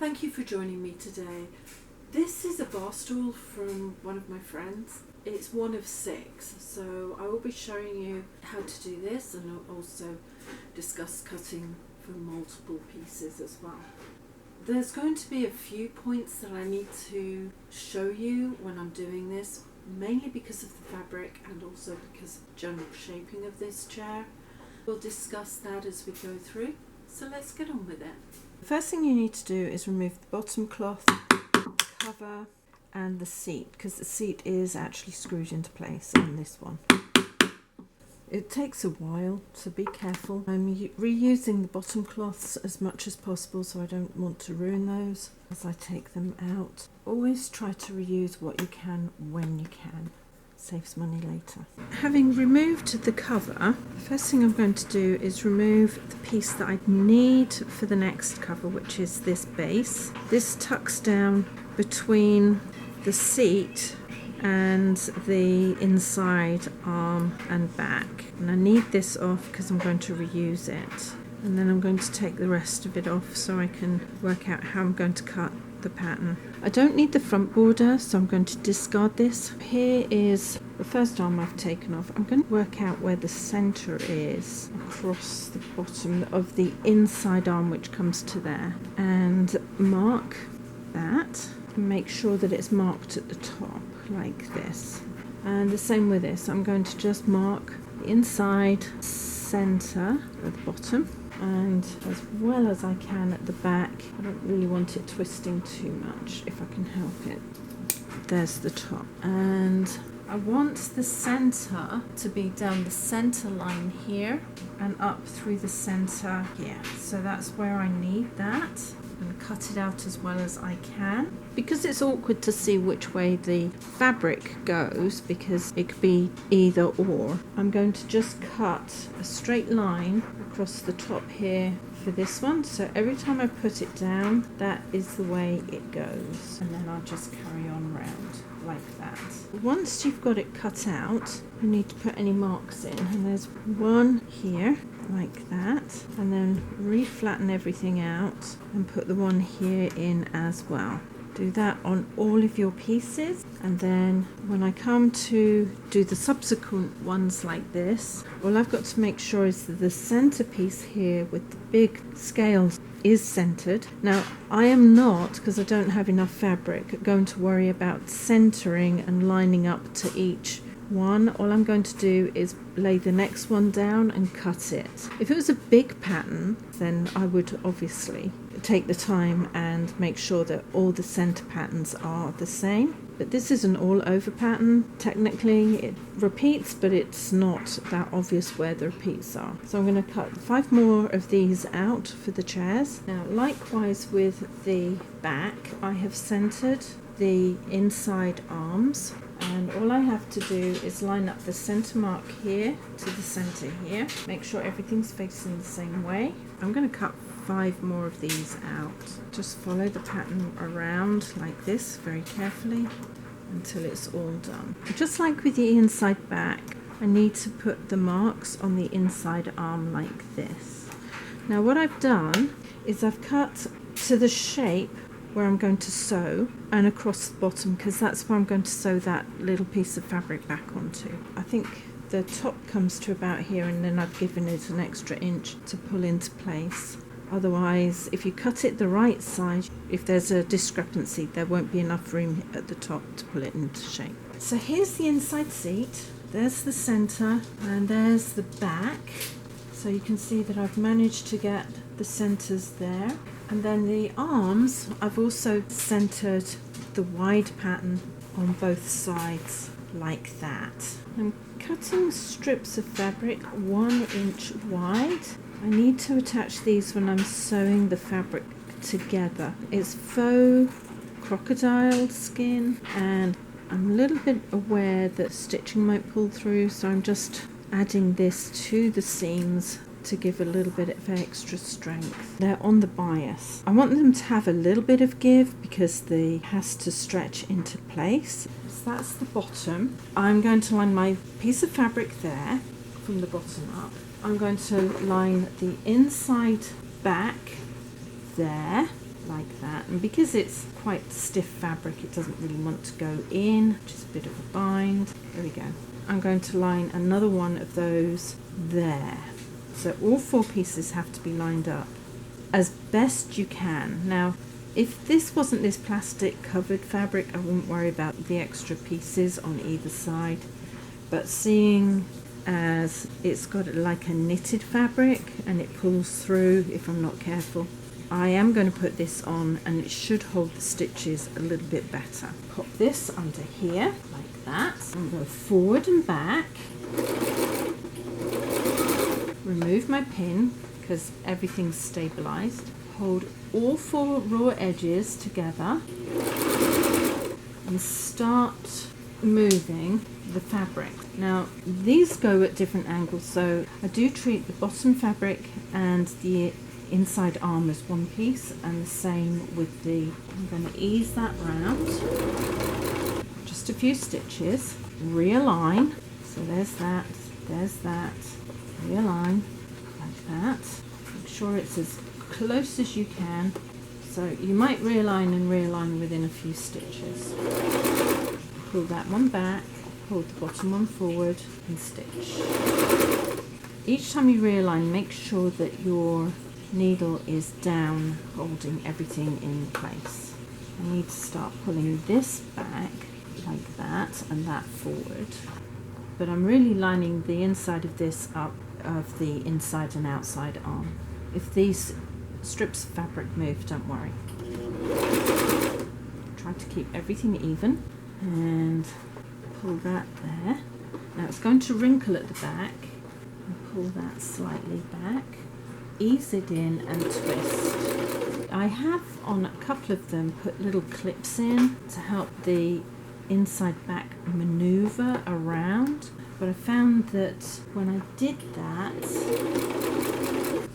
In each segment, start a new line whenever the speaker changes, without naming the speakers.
Thank you for joining me today. This is a bar stool from one of my friends. It's one of 6, so I will be showing you how to do this and I'll also discuss cutting for multiple pieces as well. There's going to be a few points that I need to show you when I'm doing this, mainly because of the fabric and also because of the general shaping of this chair. We'll discuss that as we go through, so let's get on with it. The first thing you need to do is remove the bottom cloth, cover and the seat, because the seat is actually screwed into place on this one. It takes a while, so be careful. I'm reusing the bottom cloths as much as possible, so I don't want to ruin those as I take them out. Always try to reuse what you can when you can. Saves money later. Having removed the cover, the first thing I'm going to do is remove the piece that I need for the next cover, which is this base. This tucks down between the seat and the inside arm and back, and I need this off because I'm going to reuse it, and then I'm going to take the rest of it off so I can work out how I'm going to cut the pattern. I don't need the front border, so I'm going to discard this. Here is the first arm I've taken off. I'm going to work out where the center is across the bottom of the inside arm, which comes to there, and mark that. Make sure that it's marked at the top like this, and the same with this. I'm going to just mark the inside center at the bottom and as well as I can at the back. I don't really want it twisting too much if I can help it. There's the top, and I want the center to be down the center line here and up through the center here, so that's where I need that. And cut it out as well as I can, because it's awkward to see which way the fabric goes, because it could be either or. I'm going to just cut a straight line across the top here for this one, so every time I put it down, that is the way it goes, and then I'll just carry on round like that. Once you've got it cut out, you need to put any marks in, and there's one here like that, and then re-flatten everything out and put the one here in as well. Do that on all of your pieces, and then when I come to do the subsequent ones like this, all I've got to make sure is that the center piece here with the big scales is centered. Now I am not, because I don't have enough fabric, going to worry about centering and lining up to each one. All I'm going to do is lay the next one down and cut it. If it was a big pattern, then I would obviously take the time and make sure that all the center patterns are the same. But this is an all over pattern. Technically it repeats, but it's not that obvious where the repeats are. So I'm going to cut 5 more of these out for the chairs. Now likewise with the back, I have centered the inside arms, and all I have to do is line up the center mark here to the center here. Make sure everything's facing the same way. I'm going to cut 5 more of these out. Just follow the pattern around like this very carefully until it's all done. Just like with the inside back, I need to put the marks on the inside arm like this. Now what I've done is I've cut to the shape where I'm going to sew and across the bottom, because that's where I'm going to sew that little piece of fabric back onto. I think the top comes to about here, and then I've given it an extra inch to pull into place. Otherwise, if you cut it the right side, if there's a discrepancy, there won't be enough room at the top to pull it into shape. So here's the inside seat, there's the center, and there's the back. So you can see that I've managed to get the centers there. And then the arms, I've also centered the wide pattern on both sides like that. I'm cutting strips of fabric 1 inch wide. I need to attach these when I'm sewing the fabric together. It's faux crocodile skin, and I'm a little bit aware that stitching might pull through, so I'm just adding this to the seams to give a little bit of extra strength. They're on the bias. I want them to have a little bit of give because they has to stretch into place. So that's the bottom. I'm going to line my piece of fabric there from the bottom up. I'm going to line the inside back there like that.
And because it's quite stiff fabric, it doesn't really want to go in, just a bit of a bind. There we go. I'm going to line another one of those there. So all 4 pieces have to be lined up as best you can. Now, if this wasn't this plastic covered fabric, I wouldn't worry about the extra pieces on either side. But seeing as it's got like a knitted fabric and it pulls through if I'm not careful, I am going to put this on and it should hold the stitches a little bit better. Pop this under here like that and go forward and back. Remove my pin because everything's stabilized. Hold all 4 raw edges together and start moving the fabric. Now these go at different angles, so I do treat the bottom fabric and the inside arm as one piece, and the same with I'm going to ease that round, just a few stitches, realign, so there's that, realign like that, make sure it's as close as you can, so you might realign within a few stitches. Pull that one back, pull the bottom one forward and stitch. Each time you realign, make sure that your needle is down, holding everything in place. I need to start pulling this back like that and that forward, but I'm really lining the inside of this up of the inside and outside arm. If these strips of fabric move, don't worry. Try to keep everything even and pull that there. Now it's going to wrinkle at the back, and pull that slightly back. Ease it in and twist. I have on a couple of them put little clips in to help the inside back maneuver around, but I found that when I did that,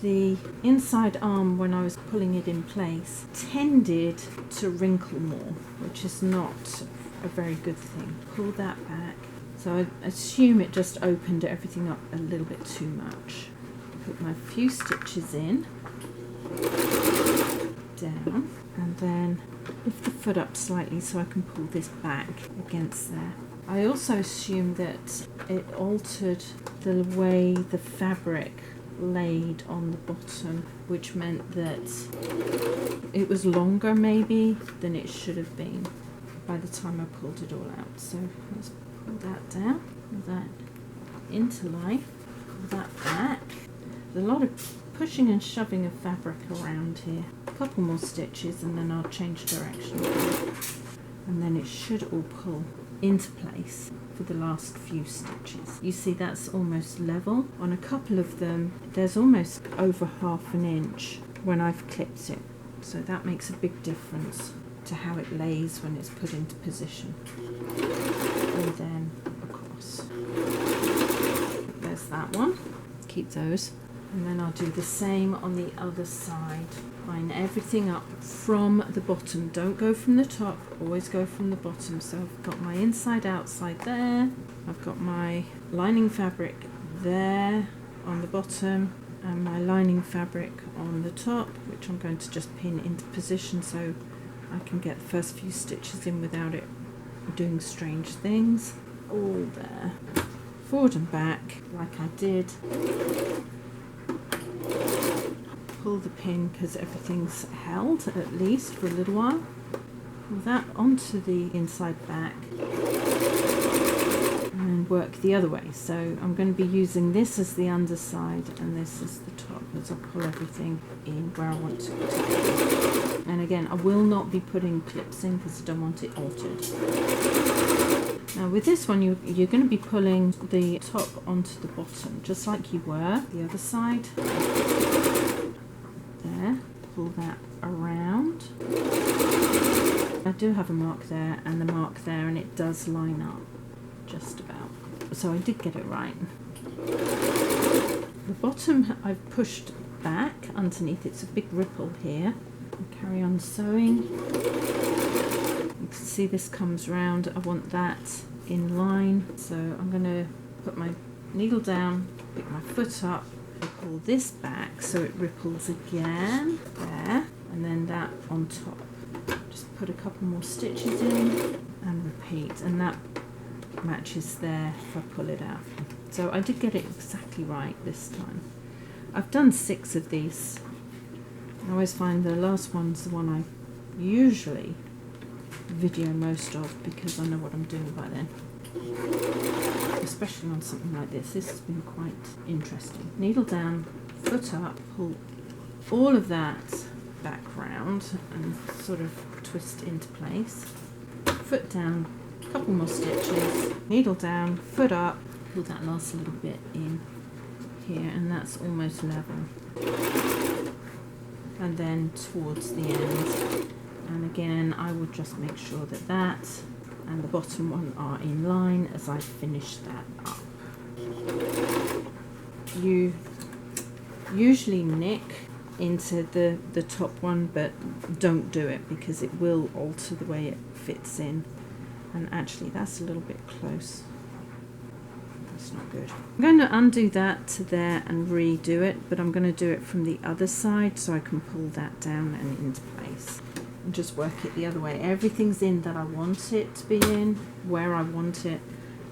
the inside arm, when I was pulling it in place, tended to wrinkle more, which is not a very good thing. Pull that back. So I assume it just opened everything up a little bit too much. Put my few stitches in, down, and then lift the foot up slightly so I can pull this back against there. I also assume that it altered the way the fabric laid on the bottom, which meant that it was longer maybe than it should have been by the time I pulled it all out. So let's pull that down, pull that into life, pull that back. There's a lot of pushing and shoving of fabric around here. A couple more stitches and then I'll change direction. And then it should all pull into place for the last few stitches. You see that's almost level. On a couple of them there's almost over ½ an inch when I've clipped it. So that makes a big difference to how it lays when it's put into position. And then across. There's that one. Keep those. And then I'll do the same on the other side. Line everything up from the bottom. Don't go from the top, always go from the bottom. So I've got my inside outside there. I've got my lining fabric there on the bottom and my lining fabric on the top, which I'm going to just pin into position so I can get the first few stitches in without it doing strange things. All there. Forward and back like I did. Pull the pin because everything's held at least for a little while. Pull that onto the inside back and work the other way. So I'm going to be using this as the underside and this as the top as I pull everything in where I want to put it. And again, I will not be putting clips in because I don't want it altered. Now with this one, you're going to be pulling the top onto the bottom just like you were the other side. There, pull that around. I do have a mark there and the mark there, and it does line up just about. So I did get it right. The bottom I've pushed back underneath. It's a big ripple here. I'll carry on sewing. You can see this comes round. I want that in line. So I'm going to put my needle down, pick my foot up, pull this back so it ripples again there, and then that on top. Just put a couple more stitches in and repeat, and that matches there if I pull it out. So I did get it exactly right this time. I've done 6 of these. I always find the last one's the one I usually video most of because I know what I'm doing by then. Especially on something like this. This has been quite interesting. Needle down, foot up, pull all of that back round and sort of twist into place. Foot down, couple more stitches, needle down, foot up, pull that last little bit in here, and that's almost level. And then towards the end, and again I would just make sure that that and the bottom one are in line as I finish that up. You usually nick into the top one, but don't do it because it will alter the way it fits in. And actually that's a little bit close. That's not good. I'm going to undo that to there and redo it, but I'm going to do it from the other side so I can pull that down and into place. And just work it the other way. Everything's in that I want it to be in, where I want it,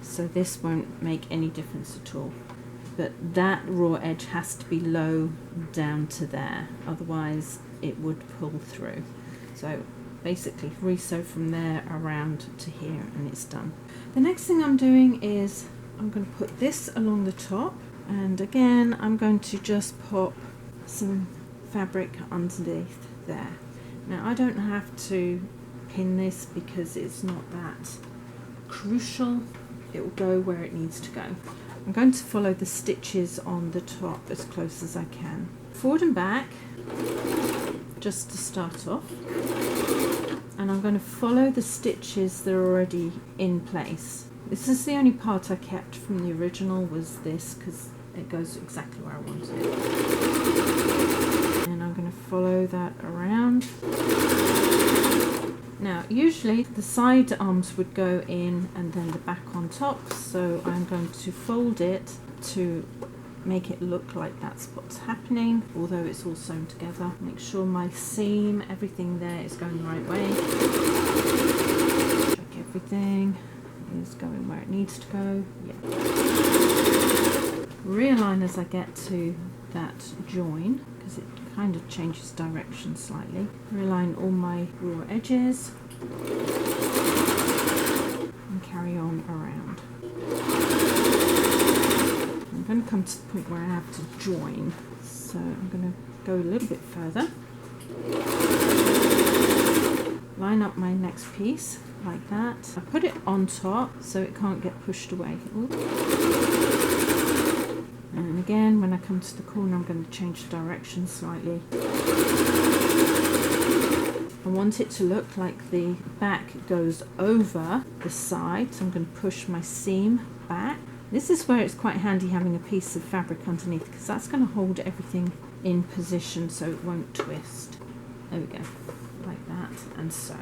so this won't make any difference at all. But that raw edge has to be low down to there, otherwise it would pull through. So basically resew from there around to here and it's done. The next thing I'm doing is I'm going to put this along the top, and again I'm going to just pop some fabric underneath there. Now I don't have to pin this because it's not that crucial. It will go where it needs to go. I'm going to follow the stitches on the top as close as I can. Forward and back, just to start off. And I'm going to follow the stitches that are already in place. This is the only part I kept from the original, was this, because it goes exactly where I want it. And I'm going to follow that around. Now usually the side arms would go in and then the back on top, so I'm going to fold it to make it look like that's what's happening, although it's all sewn together. Make sure my seam, everything there is going the right way. Check everything is going where it needs to go. Yeah. Realign as I get to that join, because it kind of changes direction slightly. Realign all my raw edges and carry on around. I'm going to come to the point where I have to join, so I'm going to go a little bit further. Line up my next piece like that. I put it on top so it can't get pushed away. Ooh. And again, when I come to the corner, I'm going to change the direction slightly. I want it to look like the back goes over the side, so I'm going to push my seam back. This is where it's quite handy having a piece of fabric underneath, because that's going to hold everything in position so it won't twist. There we go, like that, and so.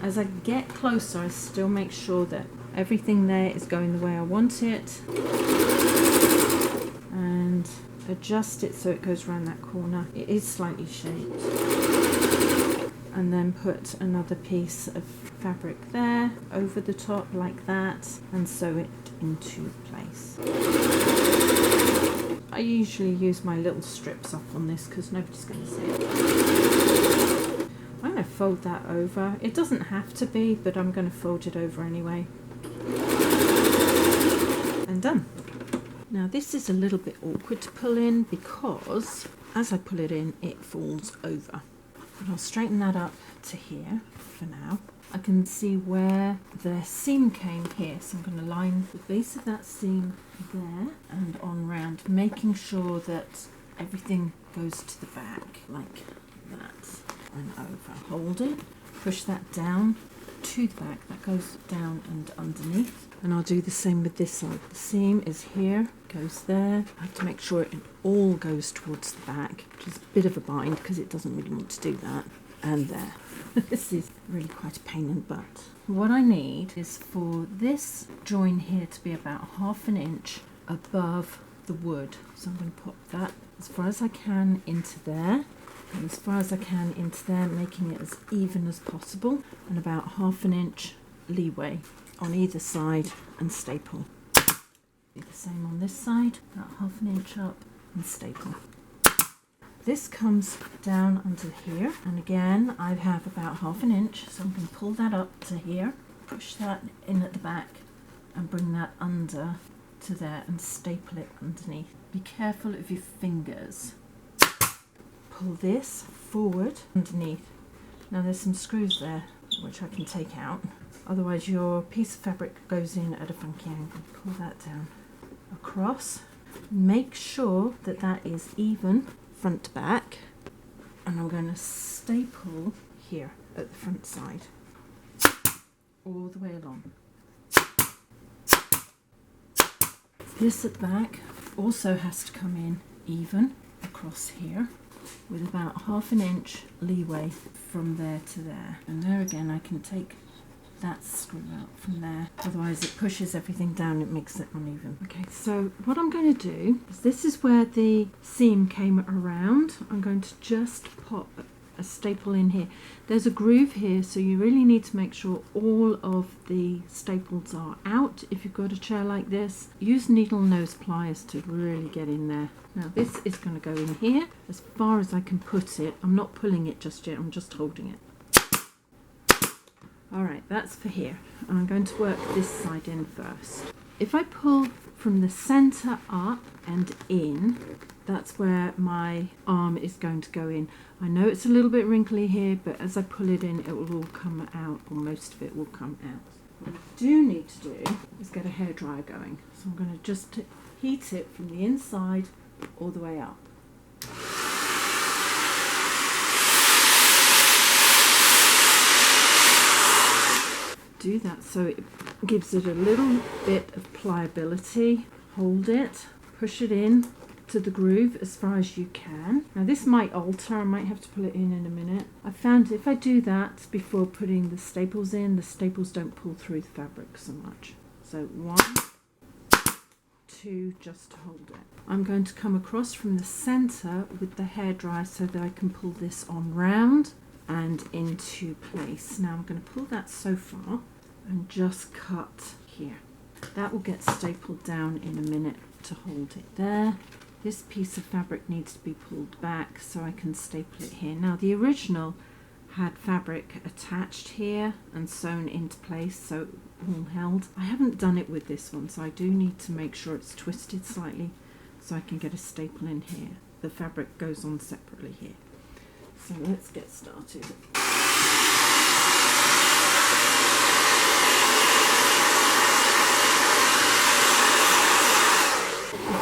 As I get closer, I still make sure that everything there is going the way I want it, and adjust it so it goes around that corner. It is slightly shaped. And then put another piece of fabric there over the top like that and sew it into place. I usually use my little strips up on this because nobody's going to see it. I'm going to fold that over. It doesn't have to be, but I'm going to fold it over anyway. And done. Now this is a little bit awkward to pull in because as I pull it in, it falls over. But I'll straighten that up to here for now. I can see where the seam came here, so I'm going to line the base of that seam there and on round, making sure that everything goes to the back like that and over. Hold it, push that down to the back, that goes down and underneath. And I'll do the same with this side. The seam is here, goes there. I have to make sure it all goes towards the back, which is a bit of a bind because it doesn't really want to do that. And there. This is really quite a pain in the butt. What I need is for this join here to be about 1/2 inch above the wood. So I'm going to pop that as far as I can into there. as far as I can into there, making it as even as possible, and about 1/2 inch leeway on either side, and staple. Do the same on this side, about 1/2 inch up and staple. This comes down under here, and again I have about 1/2 inch, so I'm going to pull that up to here, push that in at the back and bring that under to there and staple it underneath. Be careful of your fingers. Pull this forward underneath. Now there's some screws there which I can take out, otherwise your piece of fabric goes in at a funky angle. Pull that down across. Make sure that that is even front to back, and I'm going to staple here at the front side all the way along. This at the back also has to come in even across here with about 1/2 inch leeway from there to there, and there again I can take that screw out from there, otherwise it pushes everything down, it makes it uneven. Okay, so what I'm going to do is, this is where the seam came around, I'm going to just pop a staple in here. There's a groove here, so you really need to make sure all of the staples are out. If you've got a chair like this, use needle nose pliers to really get in there. Now this is going to go in here as far as I can put it. I'm not pulling it just yet, I'm just holding it. Alright, that's for here. I'm going to work this side in first. If I pull from the centre up and in, that's where my arm is going to go in. I know it's a little bit wrinkly here, but as I pull it in, it will all come out, or most of it will come out. What I do need to do is get a hairdryer going. So I'm going to just heat it from the inside all the way up. Do that so it gives it a little bit of pliability. Hold it, push it in to the groove as far as you can. Now this might alter, I might have to pull it in a minute. I found if I do that before putting the staples in, the staples don't pull through the fabric so much. So 1, 2, just to hold it. I'm going to come across from the centre with the hairdryer so that I can pull this on round and into place. Now I'm going to pull that so far and just cut here. That will get stapled down in a minute to hold it there. This piece of fabric needs to be pulled back so I can staple it here. Now the original had fabric attached here and sewn into place, so it all held. I haven't done it with this one, so I do need to make sure it's twisted slightly so I can get a staple in here. The fabric goes on separately here. So let's get started.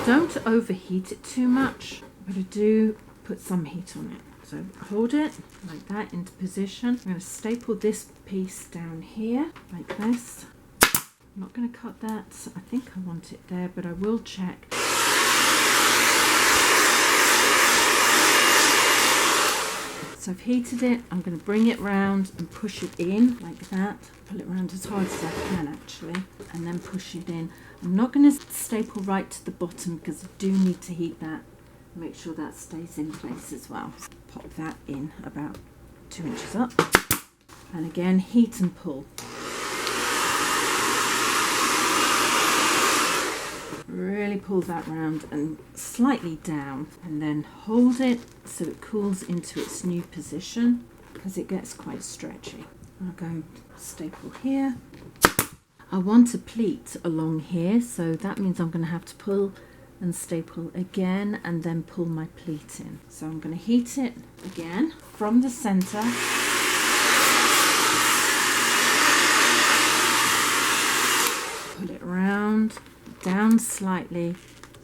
Don't overheat it too much, but I do put some heat on it. So hold it like that into position. I'm going to staple this piece down here like this. I'm not going to cut that. I think I want it there, but I will check. So I've heated it, I'm going to bring it round and push it in like that. Pull it round as hard as I can actually, and then push it in. I'm not going to staple right to the bottom because I do need to heat that. Make sure that stays in place as well. So pop that in about 2 inches up. And again, heat and pull. Really pull that round and slightly down, and then hold it so it cools into its new position because it gets quite stretchy. I'll go staple here. I want a pleat along here, so that means I'm going to have to pull and staple again and then pull my pleat in. So I'm going to heat it again from the centre. Pull it round, down slightly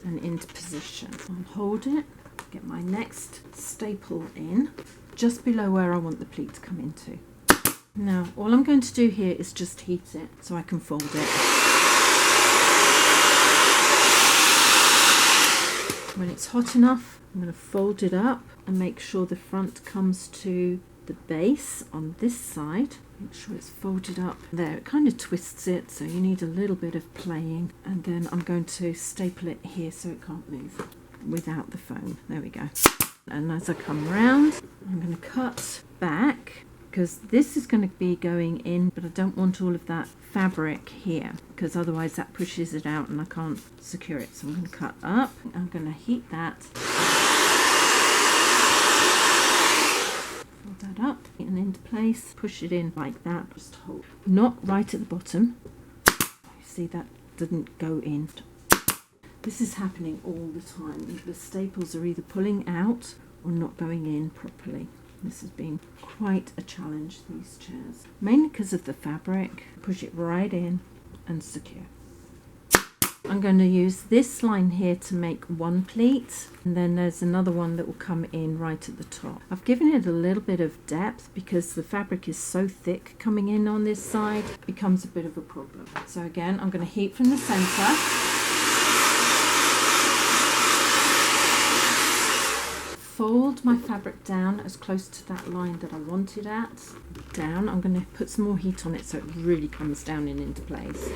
and into position. I'll hold it, get my next staple in just below where I want the pleat to come into. Now all I'm going to do here is just heat it so I can fold it. When it's hot enough, I'm going to fold it up and make sure the front comes to the base on this side. Make sure it's folded up there. It kind of twists it, so you need a little bit of playing. And then I'm going to staple it here so it can't move without the foam. There we go. And as I come around, I'm going to cut back because this is going to be going in, but I don't want all of that fabric here because otherwise that pushes it out and I can't secure it. So I'm going to cut up. I'm going to heat that. Fold that up and into place. Push it in like that. Just hold. Not right at the bottom. See, that didn't go in. This is happening all the time. The staples are either pulling out or not going in properly. This has been quite a challenge, these chairs. Mainly because of the fabric. Push it right in and secure. I'm going to use this line here to make one pleat, and then there's another one that will come in right at the top. I've given it a little bit of depth because the fabric is so thick coming in on this side, it becomes a bit of a problem. So again, I'm going to heat from the center. Fold my fabric down as close to that line that I wanted at. Down, I'm going to put some more heat on it so it really comes down and into place.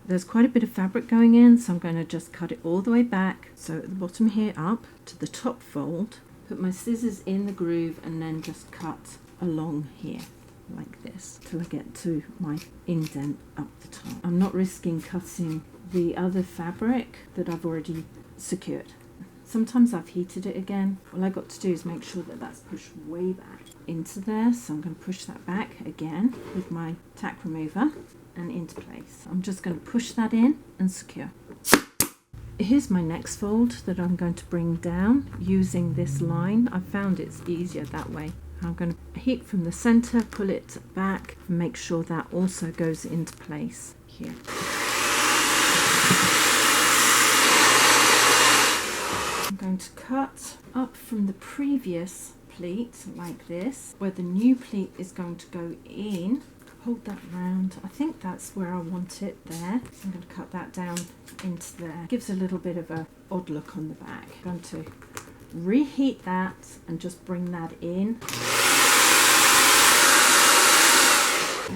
There's quite a bit of fabric going in, so I'm going to just cut it all the way back. So at the bottom here up to the top fold, put my scissors in the groove and then just cut along here like this till I get to my indent up the top. I'm not risking cutting the other fabric that I've already secured. Sometimes I've heated it again. All I've got to do is make sure that that's pushed way back into there. So I'm going to push that back again with my tack remover and into place. I'm just going to push that in and secure. Here's my next fold that I'm going to bring down using this line. I found it's easier that way. I'm going to heat from the center, pull it back, and make sure that also goes into place here. I'm going to cut up from the previous pleat like this, where the new pleat is going to go in. Hold that round. I think that's where I want it there. So I'm going to cut that down into there. Gives a little bit of a odd look on the back. I'm going to reheat that and just bring that in.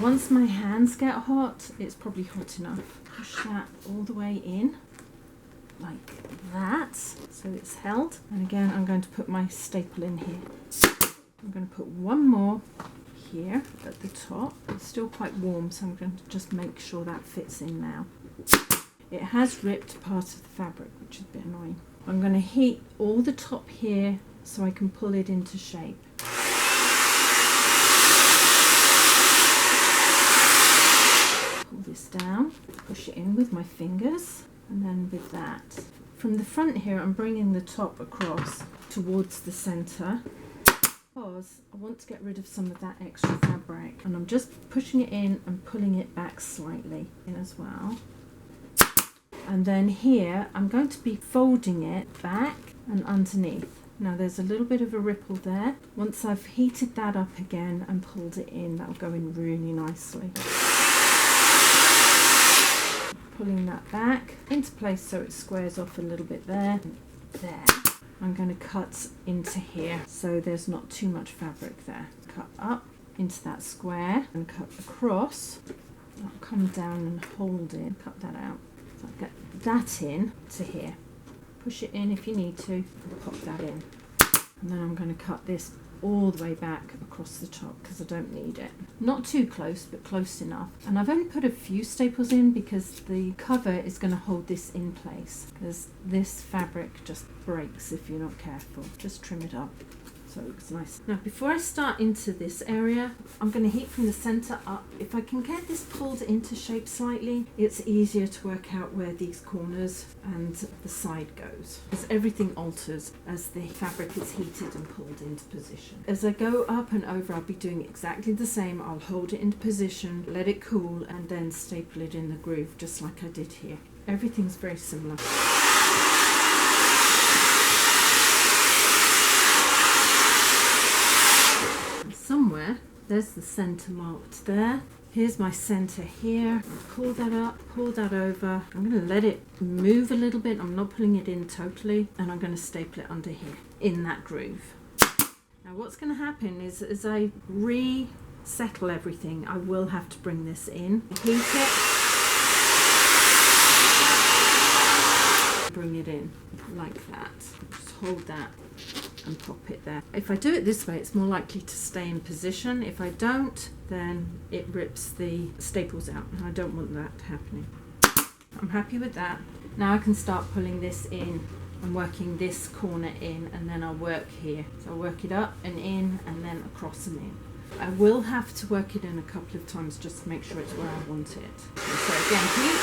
Once my hands get hot, it's probably hot enough. Push that all the way in like that so it's held. And again, I'm going to put my staple in here. I'm going to put one more here at the top. It's still quite warm, so I'm going to just make sure that fits in now. It has ripped part of the fabric, which is a bit annoying. I'm going to heat all the top here so I can pull it into shape. Pull this down, push it in with my fingers, and then with that. From the front here, I'm bringing the top across towards the center because I want to get rid of some of that extra fabric, and I'm just pushing it in and pulling it back slightly in as well. And then here I'm going to be folding it back and underneath. Now there's a little bit of a ripple there. Once I've heated that up again and pulled it in, that'll go in really nicely. Pulling that back into place so it squares off a little bit there. There. I'm going to cut into here so there's not too much fabric there. Cut up into that square and cut across. I'll come down and hold it, cut that out. So I'll get that in to here. Push it in if you need to, and pop that in. And then I'm going to cut this all the way back across the top because I don't need it. Not too close, but close enough. And I've only put a few staples in because the cover is going to hold this in place, because this fabric just breaks if you're not careful. Just trim it up so it looks nice. Now before I start into this area, I'm going to heat from the center up. If I can get this pulled into shape slightly, it's easier to work out where these corners and the side goes, because everything alters as the fabric is heated and pulled into position. As I go up and over, I'll be doing exactly the same. I'll hold it into position, let it cool, and then staple it in the groove just like I did here. Everything's very similar. Somewhere there's the center marked there. Here's my center here. Pull that up, pull that over. I'm going to let it move a little bit. I'm not pulling it in totally, and I'm going to staple it under here in that groove. Now what's going to happen is as I resettle everything, I will have to bring this in, heat it. bring it in like that. Just hold that and pop it there. If I do it this way, it's more likely to stay in position. If I don't, then it rips the staples out, and I don't want that happening. I'm happy with that. Now I can start pulling this in and working this corner in, and then I'll work here. So I'll work it up and in and then across and in. I will have to work it in a couple of times just to make sure it's where I want it. So again, heat.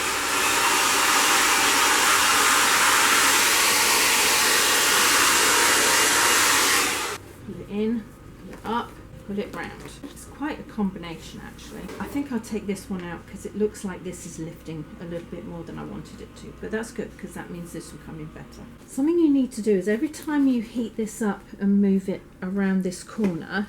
Pull it in, pull it up, pull it round. It's quite a combination actually. I think I'll take this one out because it looks like this is lifting a little bit more than I wanted it to, but that's good because that means this will come in better. Something you need to do is every time you heat this up and move it around this corner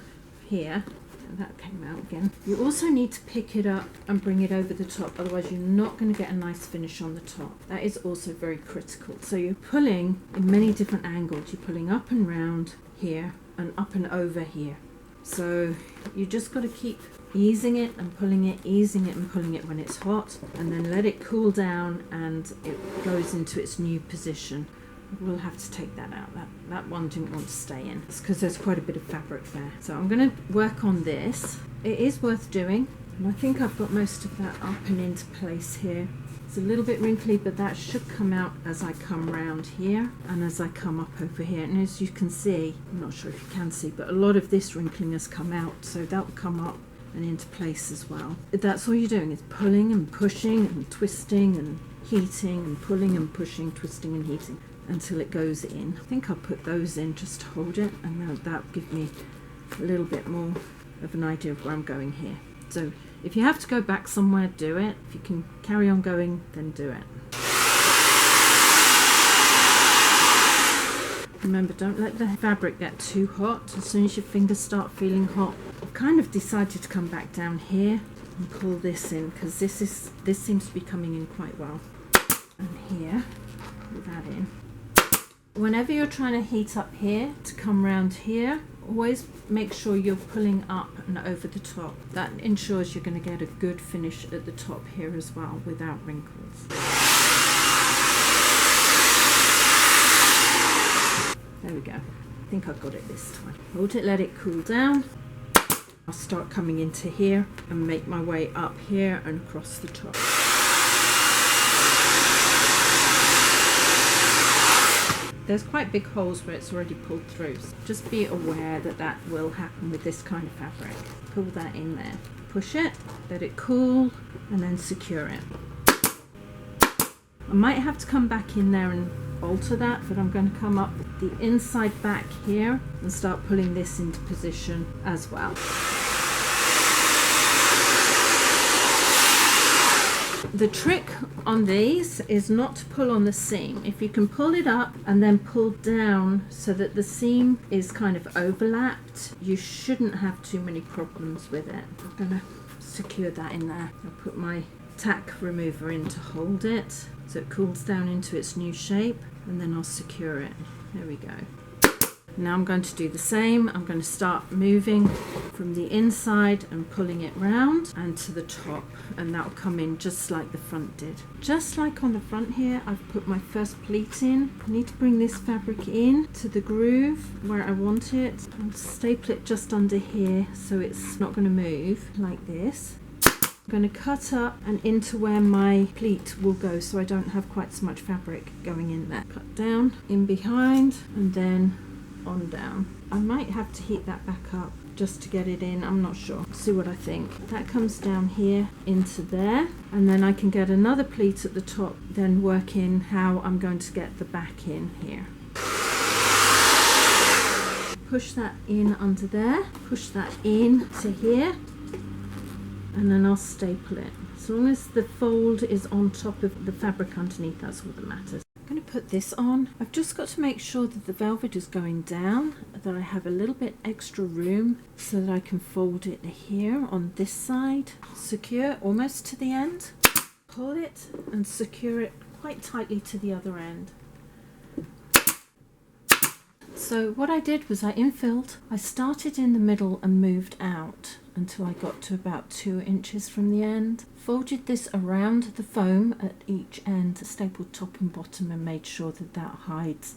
here, and that came out again, you also need to pick it up and bring it over the top, otherwise you're not going to get a nice finish on the top. That is also very critical. So you're pulling in many different angles. You're pulling up and round here and up and over here. So you just got to keep easing it and pulling it, easing it and pulling it when it's hot, and then let it cool down and it goes into its new position. We'll have to take that out. That one didn't want to stay in. It's because there's quite a bit of fabric there. So I'm going to work on this. It is worth doing, and I think I've got most of that up and into place here. It's a little bit wrinkly, but that should come out as I come round here and as I come up over here. And as you can see, I'm not sure if you can see, but a lot of this wrinkling has come out, so that will come up and into place as well. That's all you're doing, is pulling and pushing and twisting and heating and pulling and pushing, twisting and heating until it goes in. I think I'll put those in just to hold it, and that'll give me a little bit more of an idea of where I'm going here. So if you have to go back somewhere, do it. If you can carry on going, then do it. Remember, don't let the fabric get too hot. As soon as your fingers start feeling hot, I've kind of decided to come back down here and pull this in, because this seems to be coming in quite well. And here, pull that in. Whenever you're trying to heat up here to come round here, always make sure you're pulling up and over the top. That ensures you're going to get a good finish at the top here as well without wrinkles. There we go. I think I've got it this time. Hold it, let it cool down. I'll start coming into here and make my way up here and across the top. There's quite big holes where it's already pulled through. So just be aware that that will happen with this kind of fabric. Pull that in there. Push it, let it cool, and then secure it. I might have to come back in there and alter that, but I'm going to come up the inside back here and start pulling this into position as well. The trick on these is not to pull on the seam. If you can pull it up and then pull down so that the seam is kind of overlapped, you shouldn't have too many problems with it. I'm going to secure that in there. I'll put my tack remover in to hold it so it cools down into its new shape, and then I'll secure it. There we go. Now I'm going to do the same. I'm going to start moving from the inside and pulling it round and to the top, and that will come in just like the front did. Just like on the front here, I've put my first pleat in. I need to bring this fabric in to the groove where I want it. I'll staple it just under here so it's not going to move like this. I'm going to cut up and into where my pleat will go so I don't have quite so much fabric going in there. Cut down, in behind, and then on down. I might have to heat that back up just to get it in, I'm not sure. See what I think. That comes down here into there, and then I can get another pleat at the top, then work in how I'm going to get the back in here. Push that in under there, push that in to here, and then I'll staple it. As long as the fold is on top of the fabric underneath, that's all that matters. I'm going to put this on. I've just got to make sure that the velvet is going down, that I have a little bit extra room so that I can fold it here on this side. Secure almost to the end. Pull it and secure it quite tightly to the other end. So what I did was I infilled. I started in the middle and moved out until I got to about 2 inches from the end. Folded this around the foam at each end, stapled top and bottom, and made sure that that hides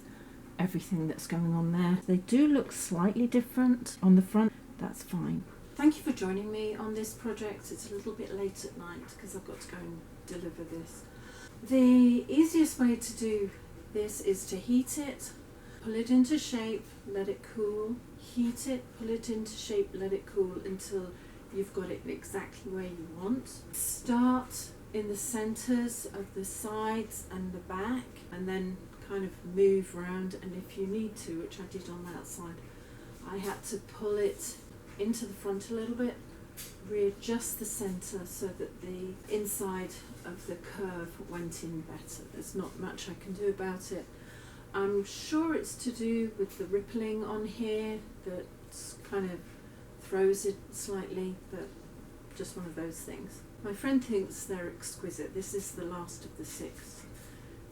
everything that's going on there. They do look slightly different on the front. That's fine. Thank you for joining me on this project. It's a little bit late at night because I've got to go and deliver this. The easiest way to do this is to heat it, pull it into shape, let it cool, heat it, pull it into shape, let it cool until you've got it exactly where you want. Start in the centres of the sides and the back, and then kind of move around, and if you need to, which I did on that side, I had to pull it into the front a little bit, readjust the centre so that the inside of the curve went in better. There's not much I can do about it. I'm sure it's to do with the rippling on here that kind of throws it slightly, but just one of those things. My friend thinks they're exquisite. This is the last of the 6,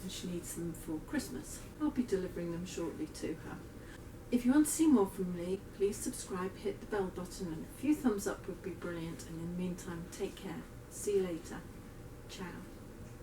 and she needs them for Christmas. I'll be delivering them shortly to her. If you want to see more from me, please subscribe, hit the bell button, and a few thumbs up would be brilliant. And in the meantime, take care. See you later. Ciao.